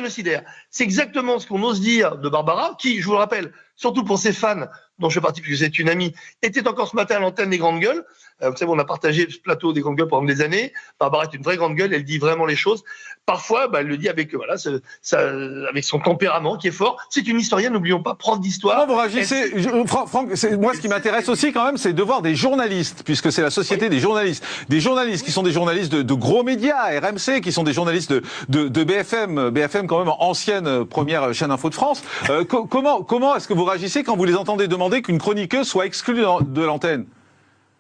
génocidaire. C'est exactement ce qu'on ose dire de Barbara, qui, je vous le rappelle, surtout pour ses fans, dont je fais partie puisque c'est une amie, était encore ce matin à l'antenne des Grandes Gueules. Vous savez, on a partagé ce plateau des Grandes Gueules pendant des années. Barbara est une vraie grande gueule, elle dit vraiment les choses. Parfois, elle le dit avec avec son tempérament qui est fort. C'est une historienne, n'oublions pas, prof d'histoire. Comment vous réagissez, Franck, moi ce qui m'intéresse aussi quand même, c'est de voir des journalistes, puisque c'est la société des journalistes qui sont des journalistes de gros médias, RMC, qui sont des journalistes de BFM quand même ancienne première chaîne info de France. Comment est-ce que vous réagissez quand vous les entendez demander qu'une chroniqueuse soit exclue de l'antenne?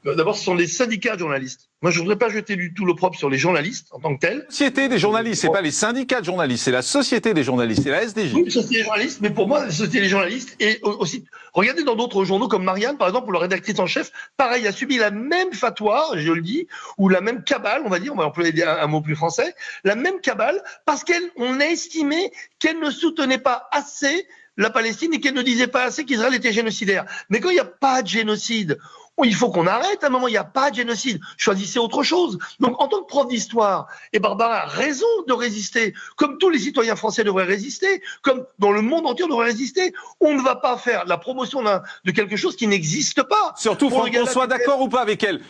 D'abord, ce sont les syndicats de journalistes. Moi, je ne voudrais pas jeter du tout l'opprobre sur les journalistes en tant que tels. La société des journalistes, c'est pas les syndicats de journalistes, c'est la société des journalistes, c'est la SDJ. Oui, la société des journalistes, mais pour moi, la société des journalistes et aussi, regardez dans d'autres journaux comme Marianne, par exemple, où la rédactrice en chef, pareil, a subi la même fatwa, je le dis, ou la même cabale, on va dire, on va employer un mot plus français, la même cabale, parce qu'on a estimé qu'elle ne soutenait pas assez la Palestine et qu'elle ne disait pas assez qu'Israël était génocidaire. Mais quand il n'y a pas de génocide, il faut qu'on arrête à un moment, il n'y a pas de génocide. Choisissez autre chose. Donc, en tant que prof d'histoire, et Barbara a raison de résister, comme tous les citoyens français devraient résister, comme dans le monde entier on devrait résister. On ne va pas faire la promotion de quelque chose qui n'existe pas. Surtout, Franck, qu'on soit d'accord ou pas avec elle.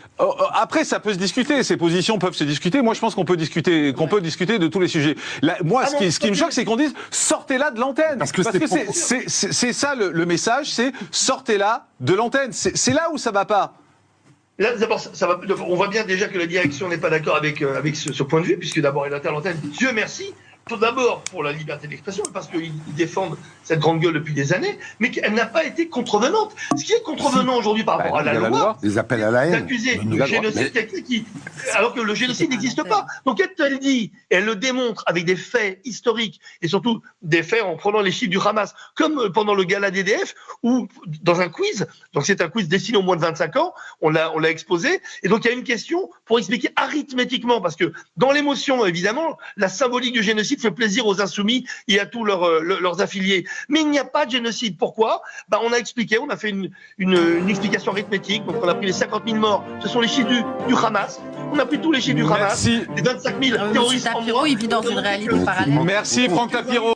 Après, ça peut se discuter, ces positions peuvent se discuter. Moi, je pense qu'on peut discuter, de tous les sujets. Moi, ce qui me choque, c'est qu'on dise sortez-la de l'antenne. Parce que c'est ça le message, c'est sortez-la de l'antenne. C'est là où ça va pas. Là, d'abord, on voit bien déjà que la direction n'est pas d'accord avec ce point de vue, puisque d'abord elle est à l'antenne. Dieu merci. Tout d'abord pour la liberté d'expression, parce qu'ils défendent cette grande gueule depuis des années, mais qu'elle n'a pas été contrevenante. Ce qui est contrevenant aujourd'hui par rapport à la loi, des appels à la haine, d'accuser de génocide alors que le génocide n'existe pas. Donc elle dit, elle le démontre avec des faits historiques et surtout des faits en prenant les chiffres du Hamas, comme pendant le gala d'EDF ou dans un quiz. Donc c'est un quiz destiné aux moins de 25 ans. On l'a exposé. Et donc il y a une question pour expliquer arithmétiquement, parce que dans l'émotion évidemment, la symbolique du génocide fait plaisir aux insoumis et à tous leurs affiliés. Mais il n'y a pas de génocide. Pourquoi? On a expliqué, on a fait une explication arithmétique. Donc on a pris les 50 000 morts, ce sont les chiffres du Hamas. On a pris tous les chiffres du Hamas, les 25 000 terroristes en moins. Il vit dans une réalité parallèle. Merci Franck Tapiro.